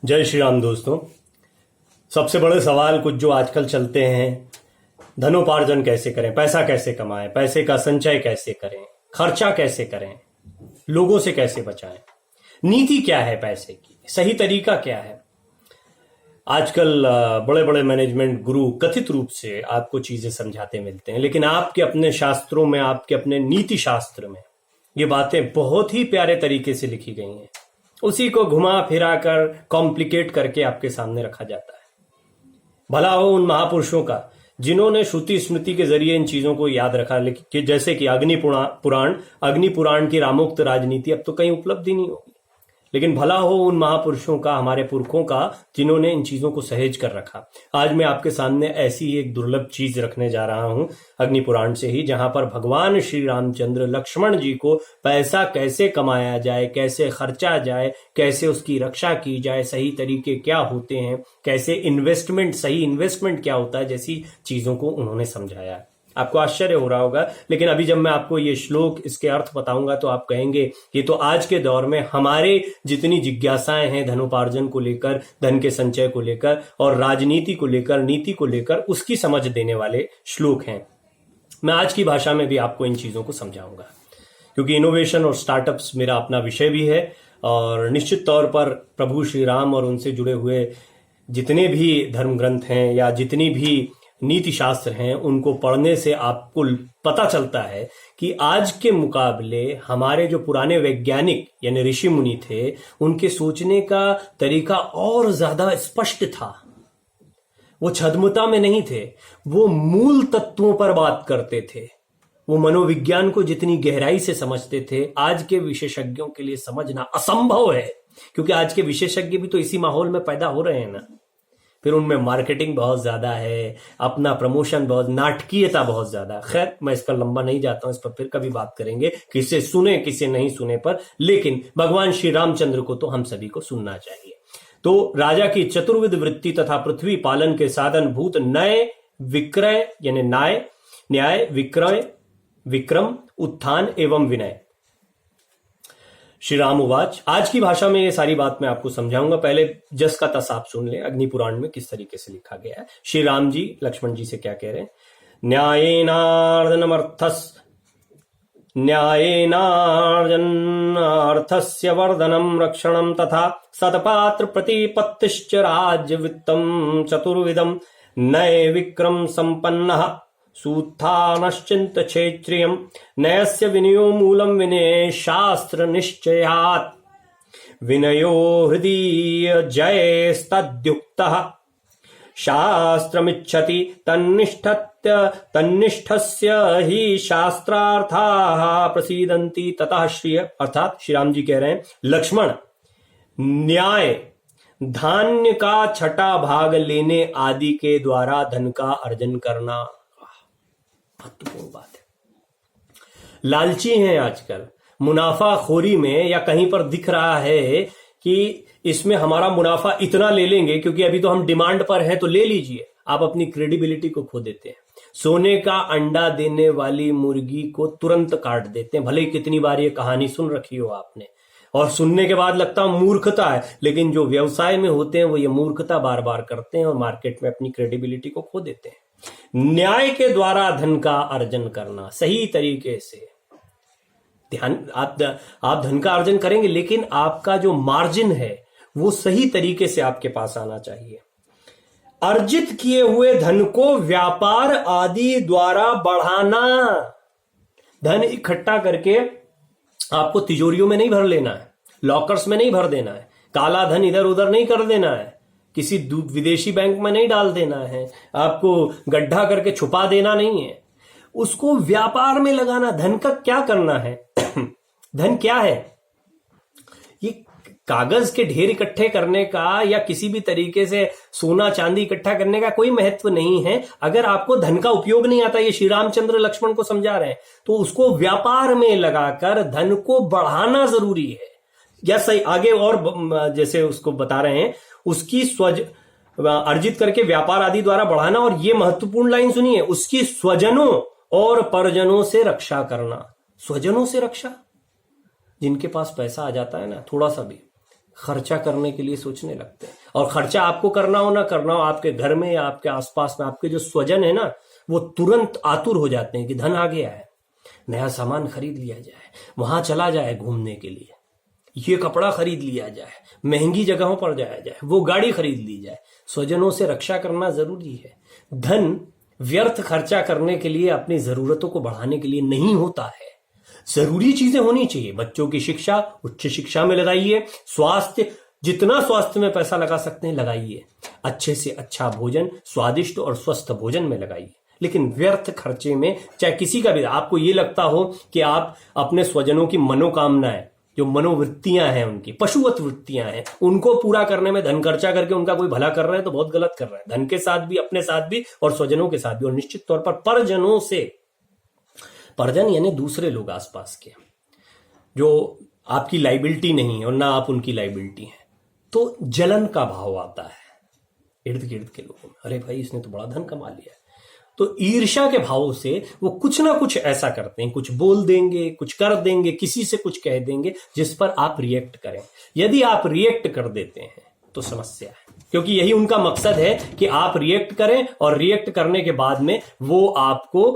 जय श्री राम दोस्तों। सबसे बड़े सवाल कुछ जो आजकल चलते हैं, धनोपार्जन कैसे करें, पैसा कैसे कमाएं, पैसे का संचय कैसे करें, खर्चा कैसे करें, लोगों से कैसे बचाएं, नीति क्या है पैसे की, सही तरीका क्या है। आजकल बड़े बड़े मैनेजमेंट गुरु कथित रूप से आपको चीजें समझाते मिलते हैं, लेकिन आपके अपने शास्त्रों में, आपके अपने नीति शास्त्र में ये बातें बहुत ही प्यारे तरीके से लिखी गई हैं। उसी को घुमा फिरा कर कॉम्प्लिकेट करके आपके सामने रखा जाता है। भला हो उन महापुरुषों का जिन्होंने श्रुति स्मृति के जरिए इन चीजों को याद रखा, लेकिन जैसे कि अग्नि पुराण की रामोक्त राजनीति अब तो कहीं उपलब्ध ही नहीं होगी। लेकिन भला हो उन महापुरुषों का, हमारे पुरखों का, जिन्होंने इन चीजों को सहेज कर रखा। आज मैं आपके सामने ऐसी एक दुर्लभ चीज रखने जा रहा हूं अग्नि पुराण से ही, जहां पर भगवान श्री रामचंद्र लक्ष्मण जी को पैसा कैसे कमाया जाए, कैसे खर्चा जाए, कैसे उसकी रक्षा की जाए, सही तरीके क्या होते हैं, कैसे सही इन्वेस्टमेंट क्या होता है, जैसी चीजों को उन्होंने समझाया। आपको आश्चर्य हो रहा होगा, लेकिन अभी जब मैं आपको ये श्लोक, इसके अर्थ बताऊंगा तो आप कहेंगे कि तो आज के दौर में हमारे जितनी जिज्ञासाएं हैं धनोपार्जन को लेकर, धन के संचय को लेकर और राजनीति को लेकर, नीति को लेकर, उसकी समझ देने वाले श्लोक हैं। मैं आज की भाषा में भी आपको इन चीजों को समझाऊंगा, क्योंकि इनोवेशन और स्टार्टअप्स मेरा अपना विषय भी है। और निश्चित तौर पर प्रभु श्री राम और उनसे जुड़े हुए जितने भी धर्म ग्रंथ हैं या जितनी भी नीति शास्त्र हैं, उनको पढ़ने से आपको पता चलता है कि आज के मुकाबले हमारे जो पुराने वैज्ञानिक यानी ऋषि मुनि थे, उनके सोचने का तरीका और ज्यादा स्पष्ट था। वो छद्मता में नहीं थे, वो मूल तत्वों पर बात करते थे। वो मनोविज्ञान को जितनी गहराई से समझते थे, आज के विशेषज्ञों के लिए समझना असंभव है, क्योंकि आज के विशेषज्ञ भी तो इसी माहौल में पैदा हो रहे हैं ना। फिर उनमें मार्केटिंग बहुत ज्यादा है, अपना प्रमोशन बहुत, नाटकीयता बहुत ज्यादा। खैर, मैं इस पर लंबा नहीं जाता हूं, इस पर फिर कभी बात करेंगे, किसे सुने किसे नहीं सुने पर। लेकिन भगवान श्री रामचंद्र को तो हम सभी को सुनना चाहिए। तो राजा की चतुर्विध वृत्ति तथा पृथ्वी पालन के साधन भूत न्याय विक्रय यानी न्याय विक्रय विक्रम उत्थान एवं विनय। श्री राम उवाच। आज की भाषा में ये सारी बात मैं आपको समझाऊंगा। पहले जस का तस आप सुन ले, अग्नि पुराण में किस तरीके से लिखा गया है। श्री राम जी लक्ष्मण जी से क्या कह रहे हैं। न्यायेनार्जनार्थस्य वर्धनम रक्षणम तथा सतपात्र प्रतिपत्तिश्च राज्य वित्तम चतुर्विधम नय विक्रम संपन्नः सूत्थानश्चिंत क्षेत्रियम नयस्य विनयो मूलम विनय शास्त्र निश्चयात् विनयो हृदय जयस्तद्युक्तः शास्त्रमिच्छति तन्निष्ठस्य ही शास्त्रार्थाः प्रसीदन्ति ततः श्रिय। अर्थात श्री राम जी कह रहे हैं, लक्ष्मण, न्याय, धान्य का छठा भाग लेने आदि के द्वारा धन का अर्जन करना महत्वपूर्ण बात है। लालची हैं आजकल, मुनाफाखोरी में या कहीं पर दिख रहा है कि इसमें हमारा मुनाफा इतना ले लेंगे क्योंकि अभी तो हम डिमांड पर हैं, तो ले लीजिए। आप अपनी क्रेडिबिलिटी को खो देते हैं। सोने का अंडा देने वाली मुर्गी को तुरंत काट देते हैं। भले ही कितनी बार ये कहानी सुन रखी हो आपने, और सुनने के बाद लगता है मूर्खता है, लेकिन जो व्यवसाय में होते हैं वो ये मूर्खता बार बार करते हैं और मार्केट में अपनी क्रेडिबिलिटी को खो देते हैं। न्याय के द्वारा धन का अर्जन करना, सही तरीके से आप धन का अर्जन करेंगे, लेकिन आपका जो मार्जिन है वो सही तरीके से आपके पास आना चाहिए। अर्जित किए हुए धन को व्यापार आदि द्वारा बढ़ाना। धन इकट्ठा करके आपको तिजोरियों में नहीं भर लेना है, लॉकर्स में नहीं भर देना है, काला धन इधर उधर नहीं कर देना है, किसी विदेशी बैंक में नहीं डाल देना है, आपको गड्ढा करके छुपा देना नहीं है, उसको व्यापार में लगाना। धन का क्या करना है? धन क्या है? ये कागज के ढेर इकट्ठे करने का या किसी भी तरीके से सोना चांदी इकट्ठा करने का कोई महत्व नहीं है। अगर आपको धन का उपयोग नहीं आता, ये श्री रामचंद्र लक्ष्मण को समझा रहे हैं, तो उसको व्यापार में लगाकर धन को बढ़ाना जरूरी है। या सही आगे और जैसे उसको बता रहे हैं, उसकी अर्जित करके व्यापार आदि द्वारा बढ़ाना। और ये महत्वपूर्ण लाइन सुनिए, उसकी स्वजनों और परिजनों से रक्षा करना। स्वजनों से रक्षा, जिनके पास पैसा आ जाता है ना, थोड़ा सा भी खर्चा करने के लिए सोचने लगते हैं। और खर्चा आपको करना हो ना करना हो, आपके घर में या आपके आसपास में आपके जो स्वजन है ना, वो तुरंत आतुर हो जाते हैं कि धन आ गया है, नया सामान खरीद लिया जाए, वहां चला जाए घूमने के लिए, ये कपड़ा खरीद लिया जाए, महंगी जगहों पर जाया जाए, वो गाड़ी खरीद ली जाए। स्वजनों से रक्षा करना जरूरी है। धन व्यर्थ खर्चा करने के लिए, अपनी जरूरतों को बढ़ाने के लिए नहीं होता है। जरूरी चीजें होनी चाहिए। बच्चों की शिक्षा, उच्च शिक्षा में लगाइए। स्वास्थ्य, जितना स्वास्थ्य में पैसा लगा सकते हैं लगाइए। अच्छे से अच्छा भोजन, स्वादिष्ट और स्वस्थ भोजन में लगाइए। लेकिन व्यर्थ खर्चे में, चाहे किसी का भी, आपको ये लगता हो कि आप अपने स्वजनों की मनोकामनाएं, जो मनोवृत्तियां हैं, उनकी पशुवत वृत्तियां हैं, उनको पूरा करने में धन खर्चा करके उनका कोई भला कर रहे हैं, तो बहुत गलत कर रहे हैं। धन के साथ भी, अपने साथ भी और स्वजनों के साथ भी, और निश्चित तौर पर परजनों से, परजन यानी दूसरे लोग आसपास के, जो आपकी लाइबिलिटी नहीं है और ना आप उनकी लाइबिलिटी है, तो जलन का भाव आता है इर्द गिर्द के लोगों में। अरे भाई, इसने तो बड़ा धन कमा लिया है। तो ईर्ष्या के भाव से वो कुछ ना कुछ ऐसा करते हैं, कुछ बोल देंगे, कुछ कर देंगे, किसी से कुछ कह देंगे जिस पर आप रिएक्ट करें। यदि आप रिएक्ट कर देते हैं तो समस्या है, क्योंकि यही उनका मकसद है कि आप रिएक्ट करें और रिएक्ट करने के बाद में वो आपको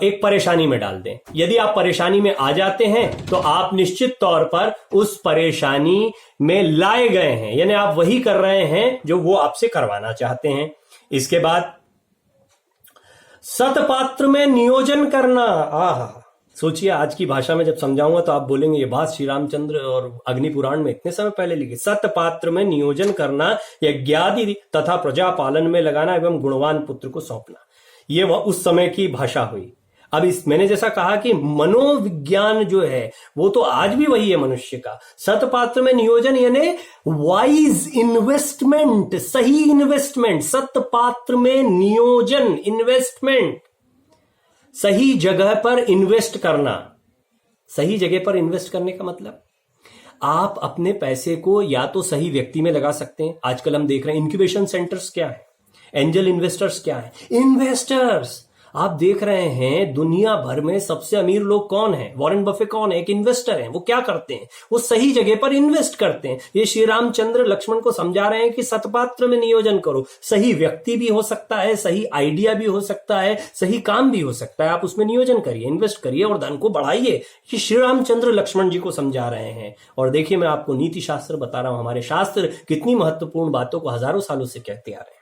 एक परेशानी में डाल दें। यदि आप परेशानी में आ जाते हैं तो आप निश्चित तौर पर उस परेशानी में लाए गए हैं, यानी आप वही कर रहे हैं जो वो आपसे करवाना चाहते हैं। इसके बाद सतपात्र में नियोजन करना। सोचिए, आज की भाषा में जब समझाऊंगा तो आप बोलेंगे ये बात श्री रामचंद्र और अग्नि पुराण में इतने समय पहले लिखी। सतपात्र में नियोजन करना, यज्ञादि तथा प्रजा पालन में लगाना एवं गुणवान पुत्र को सौंपना, ये वह उस समय की भाषा हुई। अब मैंने जैसा कहा कि मनोविज्ञान जो है वो तो आज भी वही है मनुष्य का। सतपात्र में नियोजन यानी वाइज इन्वेस्टमेंट, सही इन्वेस्टमेंट। सतपात्र में नियोजन, इन्वेस्टमेंट, सही जगह पर इन्वेस्ट करना। सही जगह पर इन्वेस्ट करने का मतलब, आप अपने पैसे को या तो सही व्यक्ति में लगा सकते हैं। आजकल हम देख रहे हैं इंक्यूबेशन सेंटर्स क्या है, एंजल इन्वेस्टर्स क्या है, इन्वेस्टर्स। आप देख रहे हैं दुनिया भर में सबसे अमीर लोग कौन है, वॉरेन बफे कौन है, एक इन्वेस्टर है। वो क्या करते हैं, वो सही जगह पर इन्वेस्ट करते हैं। ये श्री रामचंद्र लक्ष्मण को समझा रहे हैं कि सतपात्र में नियोजन करो। सही व्यक्ति भी हो सकता है, सही आइडिया भी हो सकता है, सही काम भी हो सकता है। आप उसमें नियोजन करिए, इन्वेस्ट करिए और धन को बढ़ाइए। ये श्री रामचंद्र लक्ष्मण जी को समझा रहे हैं। और देखिए, मैं आपको नीति शास्त्र बता रहा हूं। हमारे शास्त्र कितनी महत्वपूर्ण बातों को हजारों सालों से कहते आ रहे हैं।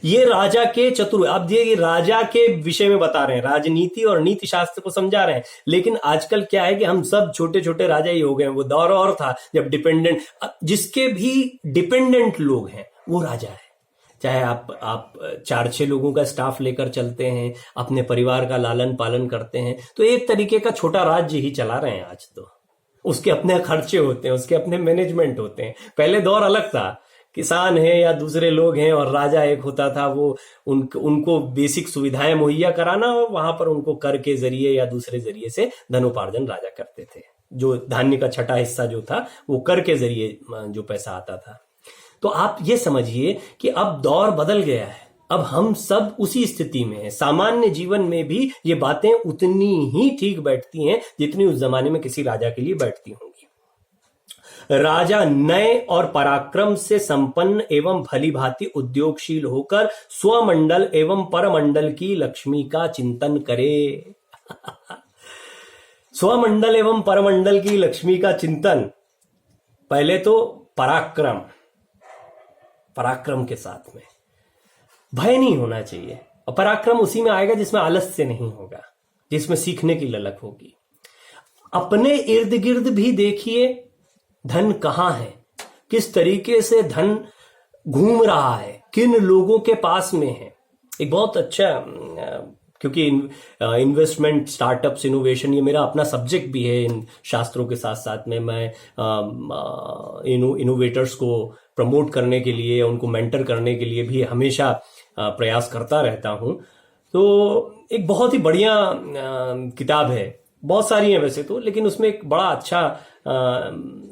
ये राजा के चतुर, अब ये राजा के विषय में बता रहे हैं, राजनीति और नीति शास्त्र को समझा रहे हैं। लेकिन आजकल क्या है कि हम सब छोटे छोटे राजा ही हो गए। वो दौर और था जब डिपेंडेंट, जिसके भी डिपेंडेंट लोग हैं वो राजा है। चाहे आप 4-6 लोगों का स्टाफ लेकर चलते हैं, अपने परिवार का लालन पालन करते हैं, तो एक तरीके का छोटा राज्य ही चला रहे हैं आज। तो उसके अपने खर्चे होते हैं, उसके अपने मैनेजमेंट होते हैं। पहले दौर अलग था, किसान है या दूसरे लोग हैं और राजा एक होता था। वो उनको बेसिक सुविधाएं मुहैया कराना और वहां पर उनको कर के जरिए या दूसरे जरिए से धनोपार्जन राजा करते थे। जो धान्य का छठा हिस्सा जो था वो कर के जरिए जो पैसा आता था। तो आप ये समझिए कि अब दौर बदल गया है। अब हम सब उसी स्थिति में हैं। सामान्य जीवन में भी ये बातें उतनी ही ठीक बैठती हैं जितनी उस जमाने में किसी राजा के लिए बैठती होंगी। राजा नय और पराक्रम से संपन्न एवं भली भांति उद्योगशील होकर स्वमंडल एवं परमंडल की लक्ष्मी का चिंतन करे। स्वमंडल एवं परमंडल की लक्ष्मी का चिंतन, पहले तो पराक्रम, पराक्रम के साथ में भय नहीं होना चाहिए। और पराक्रम उसी में आएगा जिसमें आलस्य नहीं होगा, जिसमें सीखने की ललक होगी। अपने इर्द गिर्द भी देखिए धन कहां है, किस तरीके से धन घूम रहा है, किन लोगों के पास में है। एक बहुत अच्छा, क्योंकि इन्वेस्टमेंट, स्टार्टअप्स, इनोवेशन ये मेरा अपना सब्जेक्ट भी है। इन शास्त्रों के साथ साथ में मैं इनोवेटर्स को प्रमोट करने के लिए, उनको मेंटर करने के लिए भी हमेशा प्रयास करता रहता हूं। तो एक बहुत ही बढ़िया किताब है, बहुत सारी है वैसे तो, लेकिन उसमें एक बड़ा अच्छा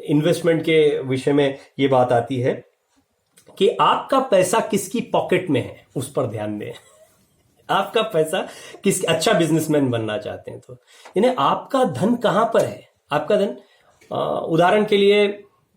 इन्वेस्टमेंट के विषय में ये बात आती है कि आपका पैसा किसकी पॉकेट में है, उस पर ध्यान दें। आपका पैसा किस, अच्छा बिजनेसमैन बनना चाहते हैं तो यानी आपका धन कहां पर है। आपका धन, उदाहरण के लिए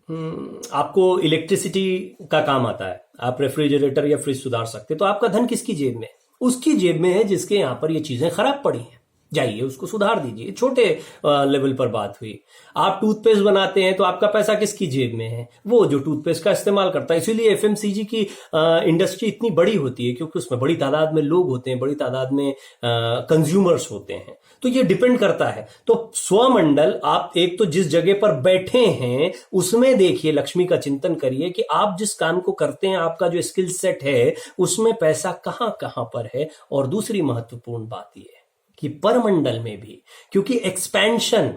आपको इलेक्ट्रिसिटी का काम आता है, आप रेफ्रिजरेटर या फ्रिज सुधार सकते, तो आपका धन किसकी जेब में है? उसकी जेब में है जिसके यहां पर ये चीजें खराब पड़ी हैं। जाइए उसको सुधार दीजिए। छोटे लेवल पर बात हुई। आप टूथपेस्ट बनाते हैं तो आपका पैसा किसकी जेब में है? वो जो टूथपेस्ट का इस्तेमाल करता है। इसीलिए एफएमसीजी की इंडस्ट्री इतनी बड़ी होती है, क्योंकि उसमें बड़ी तादाद में लोग होते हैं, बड़ी तादाद में कंज्यूमर्स होते हैं। तो ये डिपेंड करता है। तो स्वमंडल, आप एक तो जिस जगह पर बैठे हैं उसमें देखिए, लक्ष्मी का चिंतन करिए कि आप जिस काम को करते हैं, आपका जो स्किल सेट है उसमें पैसा कहां कहां पर है। और दूसरी महत्वपूर्ण बात यह है कि परमंडल में भी, क्योंकि एक्सपेंशन,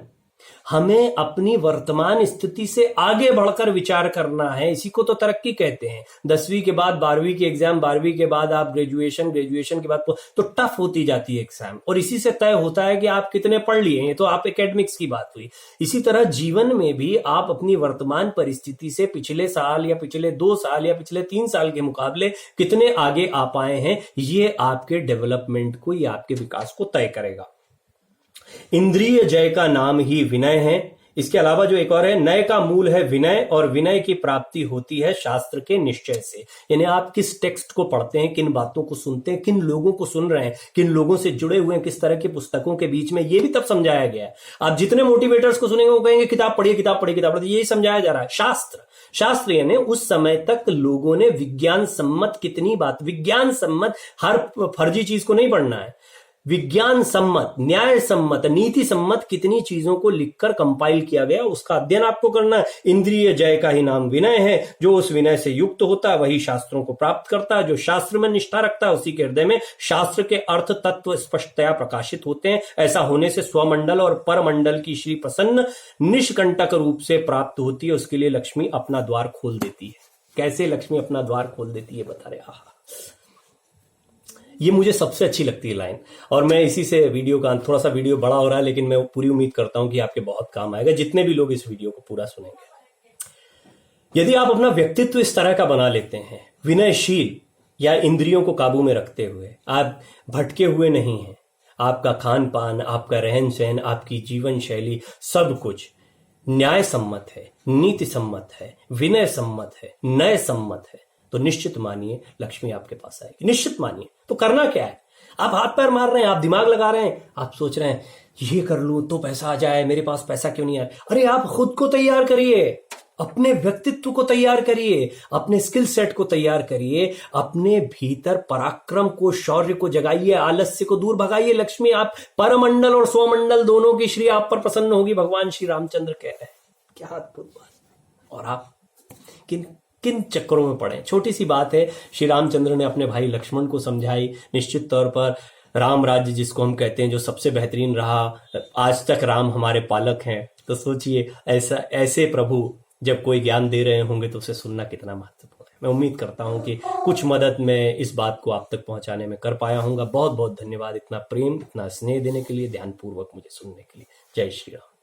हमें अपनी वर्तमान स्थिति से आगे बढ़कर विचार करना है। इसी को तो तरक्की कहते हैं। 10वीं के बाद 12वीं की एग्जाम, 12वीं के बाद आप ग्रेजुएशन, ग्रेजुएशन के बाद तो टफ होती जाती है एग्जाम, और इसी से तय होता है कि आप कितने पढ़ लिए हैं। ये तो आप एकेडमिक्स की बात हुई। इसी तरह जीवन में भी आप अपनी वर्तमान परिस्थिति से पिछले साल या पिछले 2 साल या पिछले 3 साल के मुकाबले कितने आगे आ पाए हैं, ये आपके डेवलपमेंट को, ये आपके विकास को तय करेगा। इंद्रिय जय का नाम ही विनय है। इसके अलावा जो एक और है, नय का मूल है विनय, और विनय की प्राप्ति होती है शास्त्र के निश्चय से। यानी आप किस टेक्स्ट को पढ़ते हैं, किन बातों को सुनते हैं, किन लोगों को सुन रहे हैं, किन लोगों से जुड़े हुए हैं, किस तरह की पुस्तकों के बीच में, ये भी तब समझाया गया है। आप जितने मोटिवेटर्स को सुनेंगे वो कहेंगे किताब पढ़िए, किताब पढ़िए, किताब पढ़िए। यही समझाया जा रहा है। शास्त्र यानी उस समय तक लोगों ने विज्ञान सम्मत कितनी बात, विज्ञान सम्मत, हर फर्जी चीज को नहीं पढ़ना है, विज्ञान सम्मत, न्याय सम्मत, नीति सम्मत कितनी चीजों को लिखकर कंपाइल किया गया, उसका अध्ययन आपको करना है। इंद्रिय जय का ही नाम विनय है। जो उस विनय से युक्त होता है वही शास्त्रों को प्राप्त करता है। जो शास्त्र में निष्ठा रखता है उसी के हृदय में शास्त्र के अर्थ तत्व स्पष्टतया प्रकाशित होते हैं। ऐसा होने से स्वमंडल और परमंडल की श्री प्रसन्न निष्कंटक रूप से प्राप्त होती है। उसके लिए लक्ष्मी अपना द्वार खोल देती है। कैसे लक्ष्मी अपना द्वार खोल देती है बता रहे। ये मुझे सबसे अच्छी लगती है लाइन, और मैं इसी से वीडियो का, थोड़ा सा वीडियो बड़ा हो रहा है लेकिन मैं पूरी उम्मीद करता हूं कि आपके बहुत काम आएगा, जितने भी लोग इस वीडियो को पूरा सुनेंगे। यदि आप अपना व्यक्तित्व इस तरह का बना लेते हैं, विनयशील या इंद्रियों को काबू में रखते हुए, आप भटके हुए नहीं हैं, आपका खान पान, आपका रहन सहन, आपकी जीवन शैली, सब कुछ न्याय सम्मत है, नीति सम्मत है, विनय सम्मत है, नय सम्मत है, तो निश्चित मानिए लक्ष्मी आपके पास आएगी। निश्चित मानिए। तो करना क्या है? आप हाथ पैर मार रहे हैं, आप दिमाग लगा रहे हैं, आप सोच रहे हैं ये कर लूं तो पैसा आ जाए, मेरे पास पैसा क्यों नहीं आया? अरे आप खुद को तैयार करिए, अपने व्यक्तित्व को तैयार करिए, अपने स्किल सेट को तैयार करिए, अपने भीतर पराक्रम को, शौर्य को जगाइए, आलस्य को दूर भगाइए। लक्ष्मी आप परमंडल और स्वमंडल दोनों की श्री आप पर प्रसन्न होगी, भगवान श्री रामचंद्र कह रहे हैं। क्या अद्भुत बात। और आप किन चक्करों में पड़े। छोटी सी बात है, श्री रामचंद्र ने अपने भाई लक्ष्मण को समझाई। निश्चित तौर पर राम राज्य जिसको हम कहते हैं, जो सबसे बेहतरीन रहा, आज तक राम हमारे पालक हैं। तो सोचिए ऐसे प्रभु जब कोई ज्ञान दे रहे होंगे तो उसे सुनना कितना महत्वपूर्ण है। मैं उम्मीद करता हूं कि कुछ मदद मैं इस बात को आप तक पहुंचाने में कर पाया हूंगा। बहुत बहुत धन्यवाद इतना प्रेम, इतना स्नेह देने के लिए, ध्यानपूर्वक मुझे सुनने के लिए। जय श्री राम।